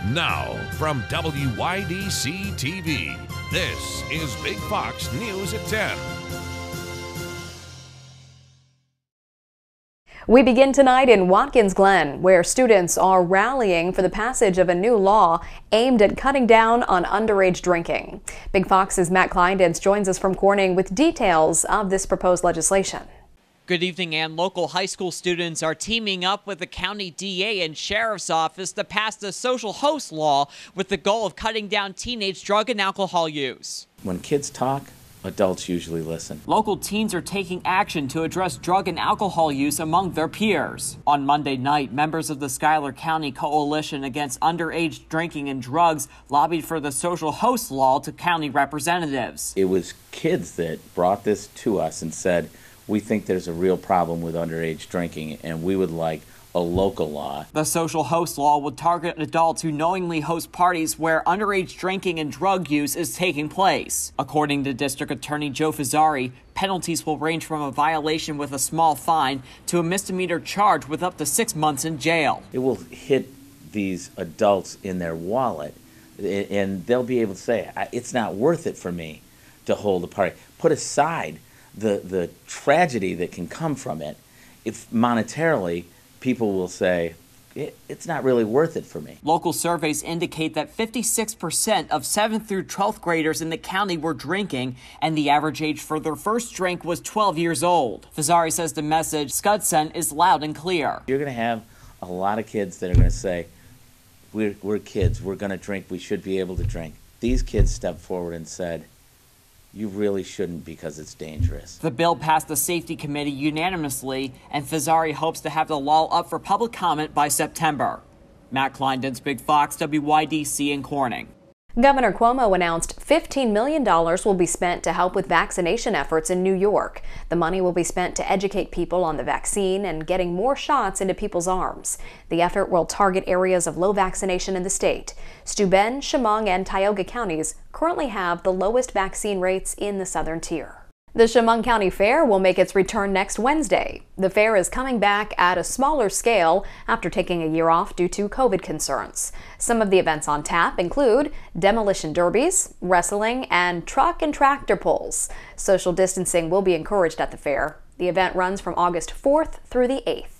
Now, from WYDC TV, this is Big Fox News at 10. We begin tonight in Watkins Glen, where students are rallying for the passage of a new law aimed at cutting down on underage drinking. Big Fox's Matt Kleindens joins us from Corning with details of this proposed legislation. Good evening, and local high school students are teaming up with the county DA and sheriff's office to pass the social host law with the goal of cutting down teenage drug and alcohol use. When kids talk, adults usually listen. Local teens are taking action to address drug and alcohol use among their peers. On Monday night, members of the Schuyler County Coalition Against Underage Drinking and Drugs lobbied for the social host law to county representatives. It was kids that brought this to us and said, we think there's a real problem with underage drinking and we would like a local law. The social host law would target adults who knowingly host parties where underage drinking and drug use is taking place. According to District Attorney Joe Fazzari, penalties will range from a violation with a small fine to a misdemeanor charge with up to 6 months in jail. It will hit these adults in their wallet and they'll be able to say, it's not worth it for me to hold a party. Put aside the tragedy that can come from it. If monetarily, people will say, it's not really worth it for me. Local surveys indicate that 56% of 7th through 12th graders in the county were drinking, and the average age for their first drink was 12 years old. Fazzari says the message Scud sent is loud and clear. You're going to have a lot of kids that are going to say, we're kids, we're going to drink, we should be able to drink. These kids stepped forward and said, you really shouldn't because it's dangerous. The bill passed the Safety Committee unanimously, and Fazzari hopes to have the law up for public comment by September. Matt Kleindens, Big Fox, WYDC in Corning. Governor Cuomo announced $15 million will be spent to help with vaccination efforts in New York. The money will be spent to educate people on the vaccine and getting more shots into people's arms. The effort will target areas of low vaccination in the state. Steuben, Chemung, and Tioga counties currently have the lowest vaccine rates in the southern tier. The Shaman County Fair will make its return next Wednesday. The fair is coming back at a smaller scale after taking a year off due to COVID concerns. Some of the events on tap include demolition derbies, wrestling, and truck and tractor pulls. Social distancing will be encouraged at the fair. The event runs from August 4th through the 8th.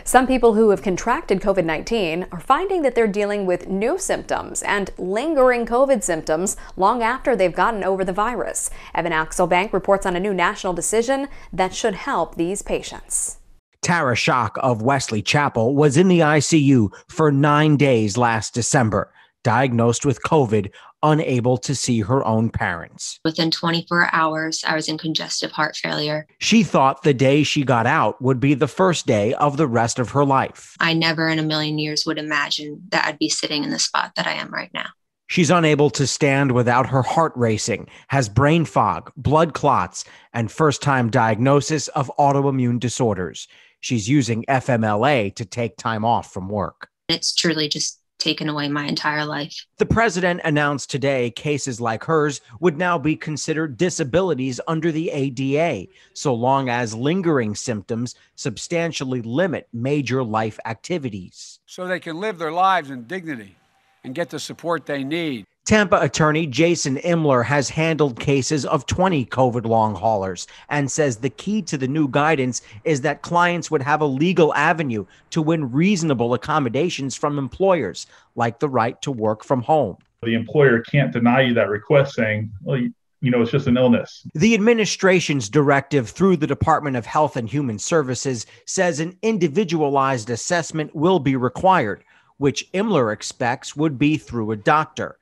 Some people who have contracted COVID-19 are finding that they're dealing with new symptoms and lingering COVID symptoms long after they've gotten over the virus. Evan Axelbank reports on a new national decision that should help these patients. Tara Schock of Wesley Chapel was in the ICU for 9 days last December, diagnosed with COVID, unable to see her own parents. Within 24 hours, I was in congestive heart failure. She thought the day she got out would be the first day of the rest of her life. I never in a million years would imagine that I'd be sitting in the spot that I am right now. She's unable to stand without her heart racing, has brain fog, blood clots, and first-time diagnosis of autoimmune disorders. She's using FMLA to take time off from work. It's truly just taken away my entire life. The president announced today cases like hers would now be considered disabilities under the ADA, so long as lingering symptoms substantially limit major life activities. So they can live their lives in dignity and get the support they need. Tampa attorney Jason Imler has handled cases of 20 COVID long haulers and says the key to the new guidance is that clients would have a legal avenue to win reasonable accommodations from employers, like the right to work from home. The employer can't deny you that request saying, well, it's just an illness. The administration's directive through the Department of Health and Human Services says an individualized assessment will be required, which Imler expects would be through a doctor.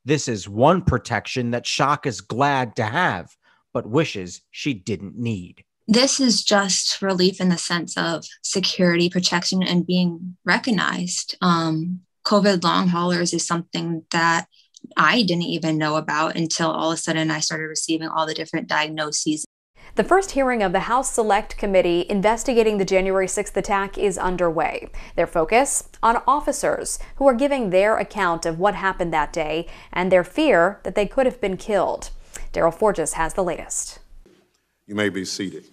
This is one protection that Schock is glad to have, but wishes she didn't need. This is just relief in the sense of security, protection, and being recognized. COVID long haulers is something that I didn't even know about until all of a sudden I started receiving all the different diagnoses. The first hearing of the House Select Committee investigating the January 6th attack is underway. Their focus on officers who are giving their account of what happened that day and their fear that they could have been killed. Daryl Forges has the latest. You may be seated.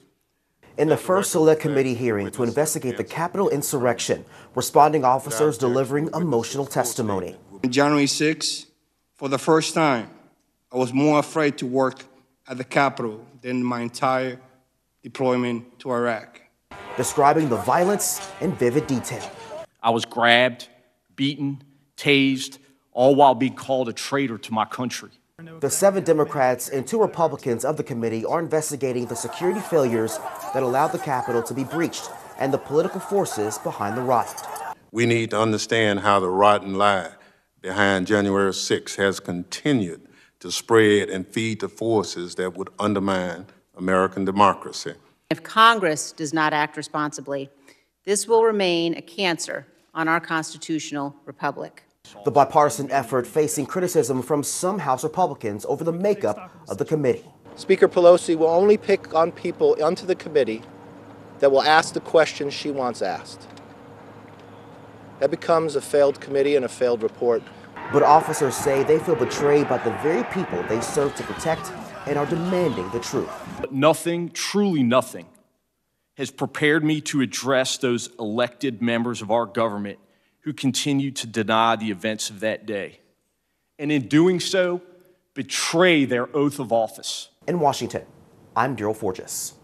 In the first Select Committee hearing to investigate the Capitol insurrection, responding officers delivering emotional testimony. On January 6, for the first time, I was more afraid to work at the Capitol than my entire deployment to Iraq. Describing the violence in vivid detail. I was grabbed, beaten, tased, all while being called a traitor to my country. The 7 Democrats and 2 Republicans of the committee are investigating the security failures that allowed the Capitol to be breached and the political forces behind the riot. We need to understand how the rotten lie behind January 6 has continued to spread and feed the forces that would undermine American democracy. If Congress does not act responsibly, this will remain a cancer on our constitutional republic. The bipartisan effort facing criticism from some House Republicans over the makeup of the committee. Speaker Pelosi will only pick on people onto the committee that will ask the questions she wants asked. That becomes a failed committee and a failed report. But officers say they feel betrayed by the very people they serve to protect and are demanding the truth. But nothing, truly nothing, has prepared me to address those elected members of our government who continue to deny the events of that day, and in doing so, betray their oath of office. In Washington, I'm Daryl Forges.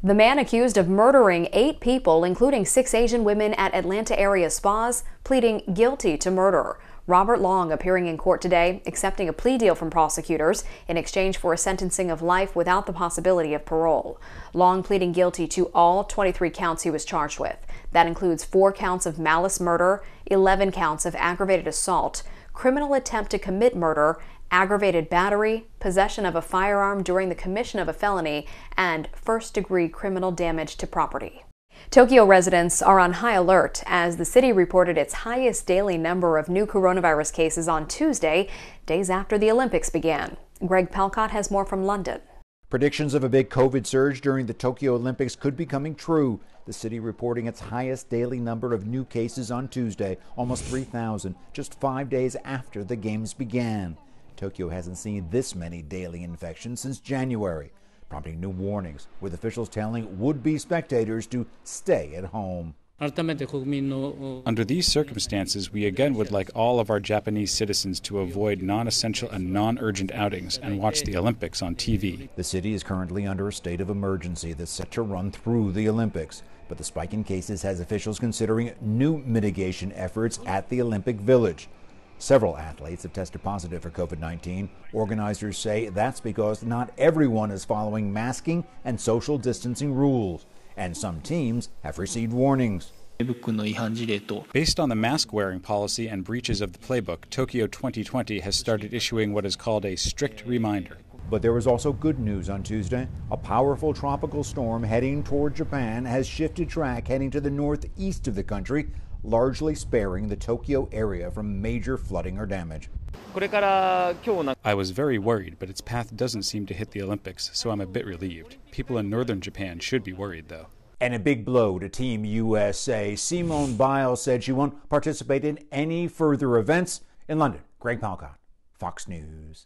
The man accused of murdering 8 people, including 6 Asian women at Atlanta area spas, pleading guilty to murder. Robert Long appearing in court today, accepting a plea deal from prosecutors in exchange for a sentencing of life without the possibility of parole. Long pleading guilty to all 23 counts he was charged with. That includes 4 counts of malice murder, 11 counts of aggravated assault, criminal attempt to commit murder, aggravated battery, possession of a firearm during the commission of a felony, and first-degree criminal damage to property. Tokyo residents are on high alert as the city reported its highest daily number of new coronavirus cases on Tuesday, days after the Olympics began. Greg Pelcott has more from London. Predictions of a big COVID surge during the Tokyo Olympics could be coming true. The city reporting its highest daily number of new cases on Tuesday, almost 3,000, just 5 days after the games began. Tokyo hasn't seen this many daily infections since January, prompting new warnings, with officials telling would-be spectators to stay at home. Under these circumstances, we again would like all of our Japanese citizens to avoid non-essential and non-urgent outings and watch the Olympics on TV. The city is currently under a state of emergency that's set to run through the Olympics, but the spike in cases has officials considering new mitigation efforts at the Olympic Village. Several athletes have tested positive for COVID-19. Organizers say that's because not everyone is following masking and social distancing rules, and some teams have received warnings. Based on the mask-wearing policy and breaches of the playbook, Tokyo 2020 has started issuing what is called a strict reminder. But there was also good news on Tuesday. A powerful tropical storm heading toward Japan has shifted track heading to the northeast of the country, largely sparing the Tokyo area from major flooding or damage. I was very worried, but its path doesn't seem to hit the Olympics, so I'm a bit relieved. People in northern Japan should be worried, though. And a big blow to Team USA. Simone Biles said she won't participate in any further events. In London, Greg Palcott, Fox News.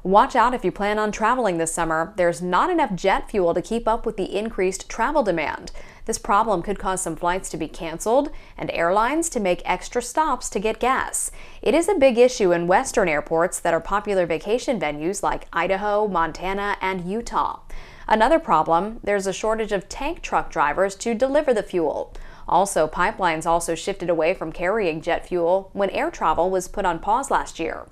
Watch out if you plan on traveling this summer. There's not enough jet fuel to keep up with the increased travel demand. This problem could cause some flights to be canceled and airlines to make extra stops to get gas. It is a big issue in western airports that are popular vacation venues like Idaho, Montana, and Utah. Another problem, there's a shortage of tank truck drivers to deliver the fuel. Also, pipelines also shifted away from carrying jet fuel when air travel was put on pause last year.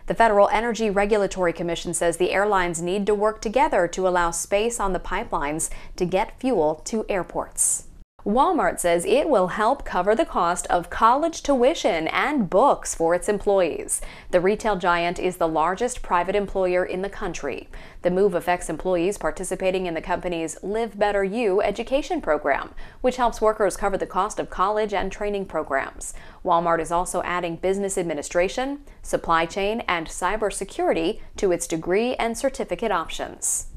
The Federal Energy Regulatory Commission says the airlines need to work together to allow space on the pipelines to get fuel to airports. Walmart says it will help cover the cost of college tuition and books for its employees. The retail giant is the largest private employer in the country. The move affects employees participating in the company's Live Better You education program, which helps workers cover the cost of college and training programs. Walmart is also adding business administration, supply chain, and cybersecurity to its degree and certificate options.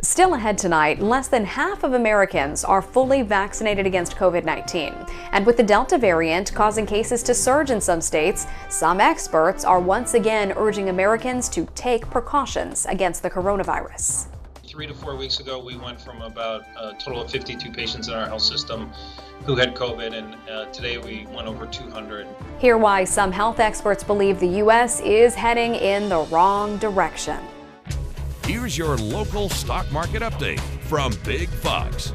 Still ahead tonight, less than half of Americans are fully vaccinated against COVID-19. And with the Delta variant causing cases to surge in some states, some experts are once again urging Americans to take precautions against the coronavirus. 3 to 4 weeks ago, we went from about a total of 52 patients in our health system who had COVID, and today we went over 200. Hear why some health experts believe the U.S. is heading in the wrong direction. Here's your local stock market update from Big Fox.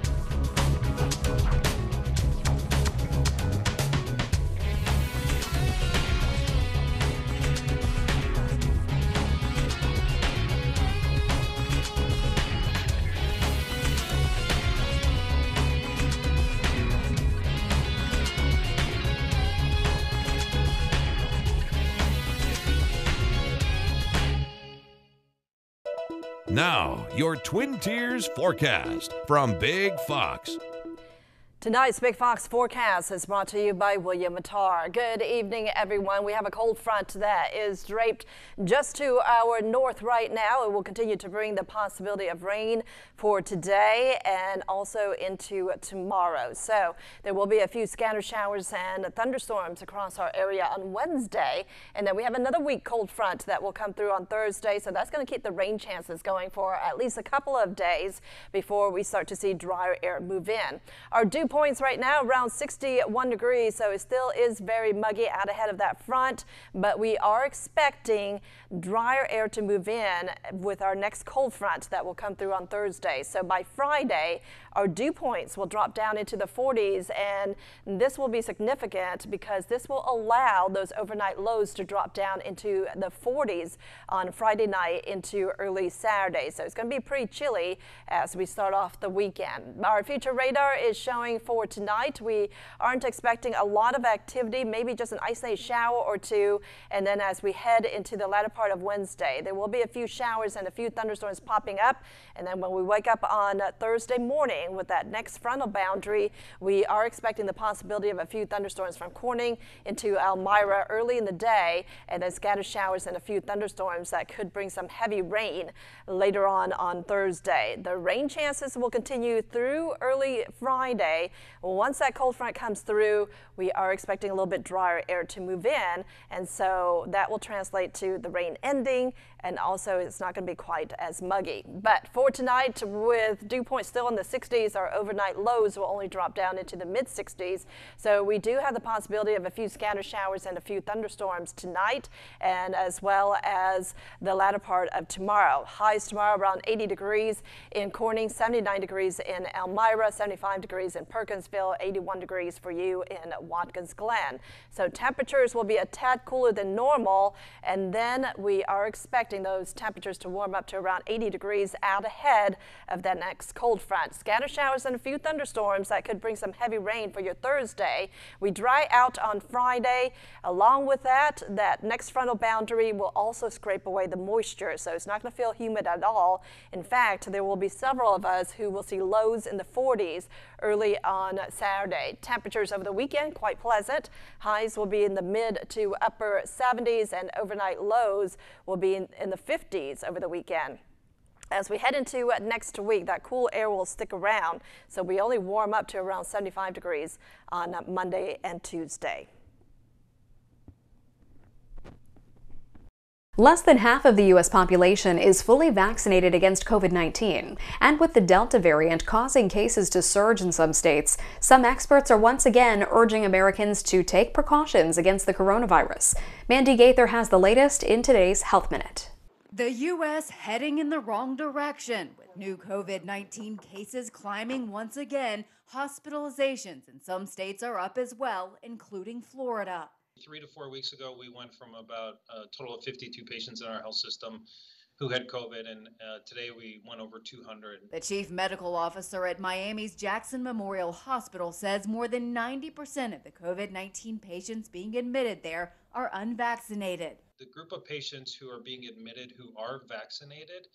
Now, your Twin Tiers forecast from Big Fox. Tonight's Big Fox forecast is brought to you by William Mattar. Good evening, everyone. We have a cold front that is draped just to our north right now. It will continue to bring the possibility of rain for today and also into tomorrow. So there will be a few scattered showers and thunderstorms across our area on Wednesday. And then we have another weak cold front that will come through on Thursday. So that's going to keep the rain chances going for at least a couple of days before we start to see drier air move in. Our dew points right now around 61 degrees, so it still is very muggy out ahead of that front, but we are expecting drier air to move in with our next cold front that will come through on Thursday. So by Friday, our dew points will drop down into the 40s, and this will be significant because this will allow those overnight lows to drop down into the 40s on Friday night into early Saturday. So it's going to be pretty chilly as we start off the weekend. Our future radar is showing for tonight, we aren't expecting a lot of activity, maybe just an isolated shower or two, and then as we head into the latter part of Wednesday, there will be a few showers and a few thunderstorms popping up, and then when we wake up on Thursday morning with that next frontal boundary, we are expecting the possibility of a few thunderstorms from Corning into Elmira early in the day, and then scattered showers and a few thunderstorms that could bring some heavy rain later on Thursday. The rain chances will continue through early Friday. Once that cold front comes through, we are expecting a little bit drier air to move in, and so that will translate to the rain ending, and also it's not going to be quite as muggy. But for tonight, with dew point still in the 60s, our overnight lows will only drop down into the mid 60s. So we do have the possibility of a few scattered showers and a few thunderstorms tonight, and as well as the latter part of tomorrow. Highs tomorrow around 80 degrees in Corning, 79 degrees in Elmira, 75 degrees in Perkinsville, 81 degrees for you in Watkins Glen. So temperatures will be a tad cooler than normal, and then we are expecting those temperatures to warm up to around 80 degrees out ahead of that next cold front. Scattered showers and a few thunderstorms that could bring some heavy rain for your Thursday. We dry out on Friday. Along with that next frontal boundary will also scrape away the moisture, so it's not going to feel humid at all. In fact, there will be several of us who will see lows in the 40s early on Saturday. Temperatures over the weekend quite pleasant. Highs will be in the mid to upper 70s, and overnight lows will be in the 50s over the weekend. As we head into next week, that cool air will stick around, so we only warm up to around 75 degrees on Monday and Tuesday. Less than half of the U.S. population is fully vaccinated against COVID-19, and with the Delta variant causing cases to surge in some states, some experts are once again urging Americans to take precautions against the coronavirus. Mandy Gaither has the latest in today's Health Minute. The U.S. heading in the wrong direction, with new COVID-19 cases climbing once again. Hospitalizations in some states are up as well, including Florida. 3 to 4 weeks ago, we went from about a total of 52 patients in our health system who had COVID, and today we went over 200. The chief medical officer at Miami's Jackson Memorial Hospital says more than 90% of the COVID-19 patients being admitted there are unvaccinated. The group of patients who are being admitted who are vaccinated,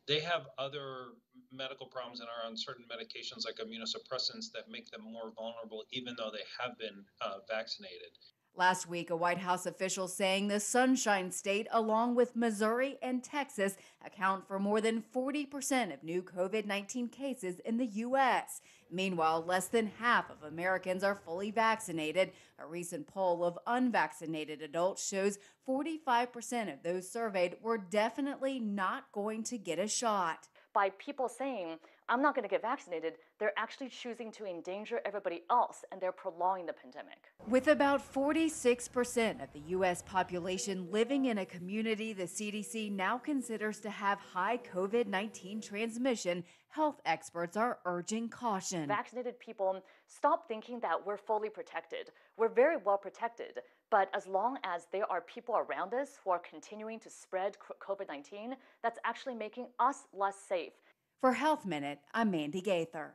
they have other medical problems and are on certain medications like immunosuppressants that make them more vulnerable even though they have been vaccinated. Last week, a White House official saying the Sunshine State, along with Missouri and Texas, account for more than 40% of new COVID-19 cases in the U.S. Meanwhile, less than half of Americans are fully vaccinated. A recent poll of unvaccinated adults shows 45% of those surveyed were definitely not going to get a shot. by people saying, I'm not going to get vaccinated, they're actually choosing to endanger everybody else, and they're prolonging the pandemic. With about 46% of the U.S. population living in a community the CDC now considers to have high COVID-19 transmission, health experts are urging caution. Vaccinated people, stop thinking that we're fully protected. We're very well protected, but as long as there are people around us who are continuing to spread COVID-19, that's actually making us less safe. For Health Minute, I'm Mandy Gaither.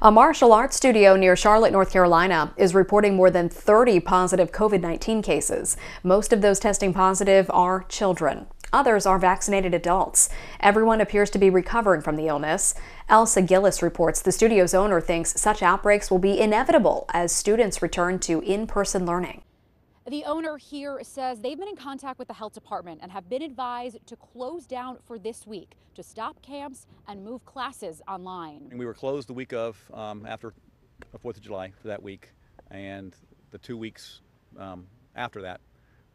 A martial arts studio near Charlotte, North Carolina is reporting more than 30 positive COVID-19 cases. Most of those testing positive are children. Others are vaccinated adults. Everyone appears to be recovering from the illness. Elsa Gillis reports the studio's owner thinks such outbreaks will be inevitable as students return to in-person learning. The owner here says they've been in contact with the health department and have been advised to close down for this week, to stop camps and move classes online. And we were closed the week of after the 4th of July for that week, and the 2 weeks after that,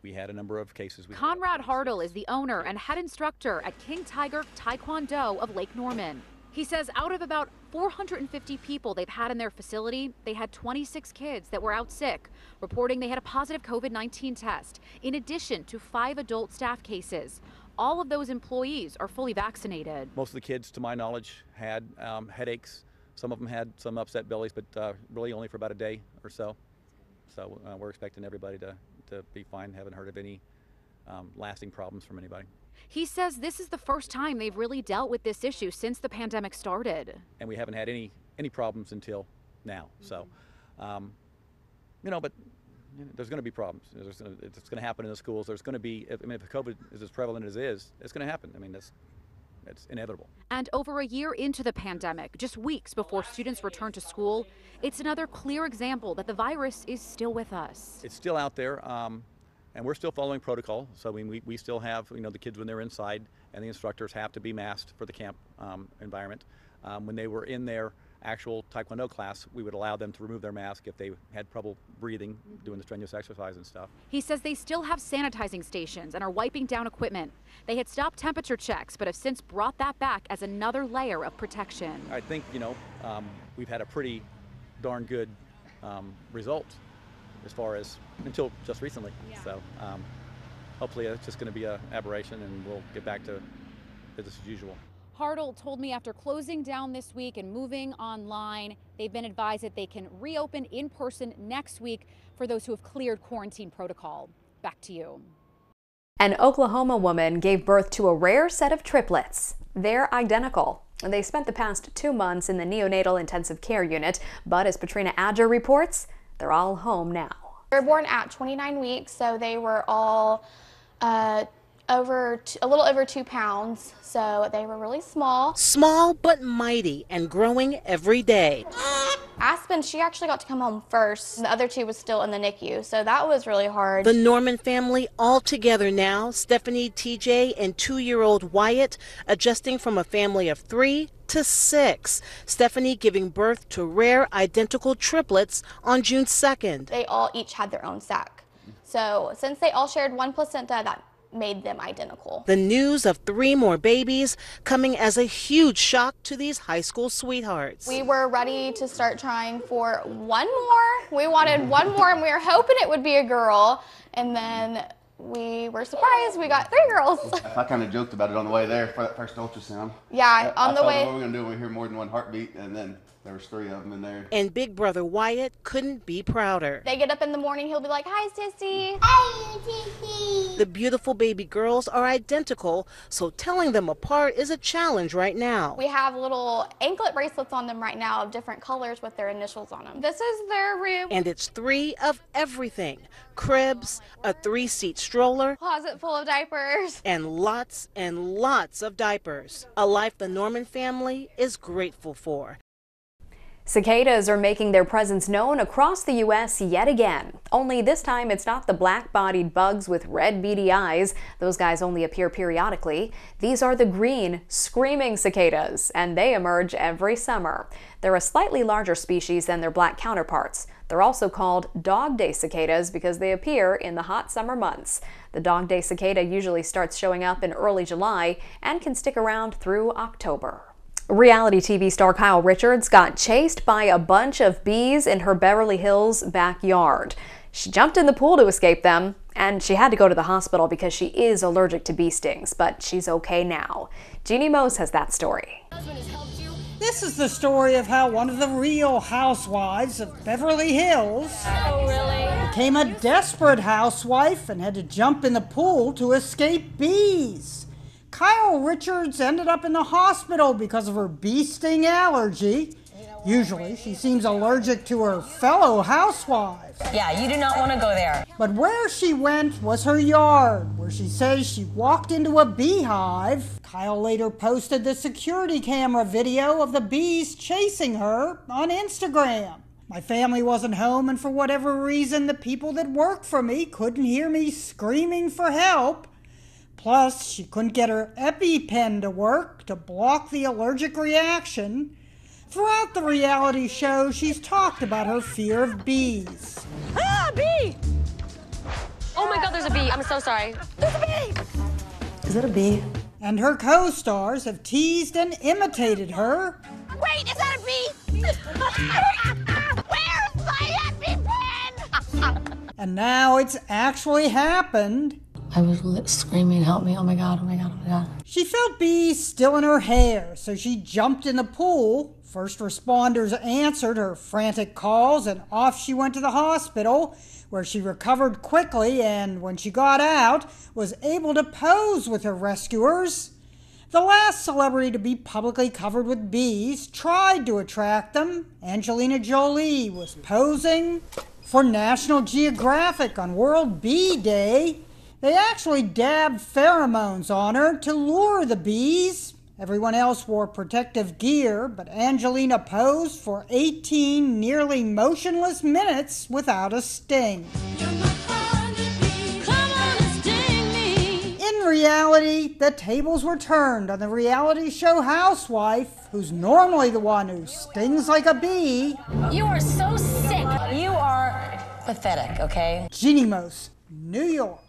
we had a number of cases. Conrad Hartle is the owner and head instructor at King Tiger Taekwondo of Lake Norman. He says out of about 450 people they've had in their facility, they had 26 kids that were out sick, reporting they had a positive COVID-19 test, in addition to 5 adult staff cases. All of those employees are fully vaccinated. Most of the kids, to my knowledge, had headaches. Some of them had some upset bellies, but really only for about a day or so. So we're expecting everybody to be fine. Haven't heard of any lasting problems from anybody. He says this is the first time they've really dealt with this issue since the pandemic started. And we haven't had any problems until now. So, but there's going to be problems. It's going to happen in the schools. There's going to be, if COVID is as prevalent as it is, it's going to happen. I mean, it's inevitable. And over a year into the pandemic, just weeks before students return to school, it's another clear example that the virus is still with us. It's still out there. And we're still following protocol, so we still have, the kids when they're inside, and the instructors have to be masked for the camp environment. When they were in their actual Taekwondo class, we would allow them to remove their mask if they had trouble breathing, doing the strenuous exercise and stuff. He says they still have sanitizing stations and are wiping down equipment. They had stopped temperature checks, but have since brought that back as another layer of protection. I think, we've had a pretty darn good result as far as until just recently. Yeah. So hopefully it's just going to be an aberration and we'll get back to business as usual. Hartle told me after closing down this week and moving online, they've been advised that they can reopen in person next week for those who have cleared quarantine protocol. Back to you. An Oklahoma woman gave birth to a rare set of triplets. They're identical. They spent the past 2 months in the neonatal intensive care unit, but as Patrina Adger reports, they're all home now. They were born at 29 weeks, so they were all a little over 2 pounds, so they were really small. Small but mighty and growing every day. Aspen, she actually got to come home first. The other 2 was still in the NICU, so that was really hard. The Norman family all together now, Stephanie, TJ, and 2-year-old Wyatt, adjusting from a family of 3 to 6. Stephanie giving birth to rare identical triplets on June 2nd. They all each had their own sac. So since they all shared one placenta, that made them identical. The news of 3 more babies coming as a huge shock to these high school sweethearts. We were ready to start trying for one more. We wanted one more and we were hoping it would be a girl, and then we were surprised we got 3 girls. I kind of joked about it on the way there for that first ultrasound. Yeah, on the way. What we're going to do when we hear more than one heartbeat, and then there was 3 of them in there. And big brother Wyatt couldn't be prouder. They get up in the morning, he'll be like, "Hi, Sissy." Hi, Sissy. The beautiful baby girls are identical, so telling them apart is a challenge right now. We have little anklet bracelets on them right now of different colors with their initials on them. This is their room. And it's 3 of everything. Cribs, a 3-seat stroller, closet full of diapers, and lots of diapers. A life the Norman family is grateful for. Cicadas are making their presence known across the U.S. yet again. Only this time it's not the black-bodied bugs with red beady eyes. Those guys only appear periodically. These are the green, screaming cicadas, and they emerge every summer. They're a slightly larger species than their black counterparts. They're also called Dog Day cicadas because they appear in the hot summer months. The Dog Day cicada usually starts showing up in early July and can stick around through October. Reality TV star Kyle Richards got chased by a bunch of bees in her Beverly Hills backyard. She jumped in the pool to escape them, and she had to go to the hospital because she is allergic to bee stings, but she's okay now. Jeannie Mose has that story. This is the story of how one of the Real Housewives of Beverly Hills became a desperate housewife and had to jump in the pool to escape bees. Kyle Richards ended up in the hospital because of her bee sting allergy. Usually, she seems allergic to her fellow housewives. Yeah, you do not want to go there. But where she went was her yard, where she says she walked into a beehive. Kyle later posted the security camera video of the bees chasing her on Instagram. My family wasn't home, and for whatever reason, the people that work for me couldn't hear me screaming for help. Plus, she couldn't get her EpiPen to work to block the allergic reaction. Throughout the reality show, she's talked about her fear of bees. Ah, bee! Oh my God, there's a bee. I'm so sorry. There's a bee! Is that a bee? And her co-stars have teased and imitated her. Wait, is that a bee? Where's my EpiPen? And now it's actually happened. I was screaming, help me, oh my God, oh my God, oh my God. She felt bees still in her hair, so she jumped in the pool. First responders answered her frantic calls, and off she went to the hospital, where she recovered quickly and, when she got out, was able to pose with her rescuers. The last celebrity to be publicly covered with bees tried to attract them. Angelina Jolie was posing for National Geographic on World Bee Day. They actually dabbed pheromones on her to lure the bees. Everyone else wore protective gear, but Angelina posed for 18 nearly motionless minutes without a sting. In reality, the tables were turned on the reality show housewife, who's normally the one who stings like a bee. You are so sick. You are pathetic, okay? Jeannie Mose, New York.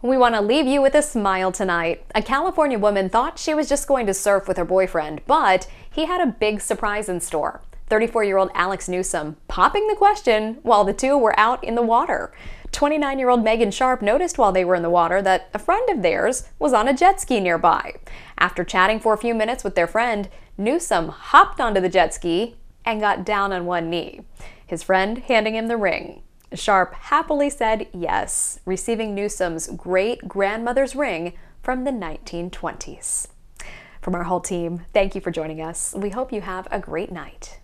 We want to leave you with a smile tonight. A California woman thought she was just going to surf with her boyfriend, but he had a big surprise in store. 34-year-old Alex Newsom popping the question while the two were out in the water. 29-year-old Megan Sharp noticed while they were in the water that a friend of theirs was on a jet ski nearby. After chatting for a few minutes with their friend, Newsom hopped onto the jet ski and got down on one knee, his friend handing him the ring. Sharp happily said yes, receiving Newsom's great-grandmother's ring from the 1920s. From our whole team, thank you for joining us. We hope you have a great night.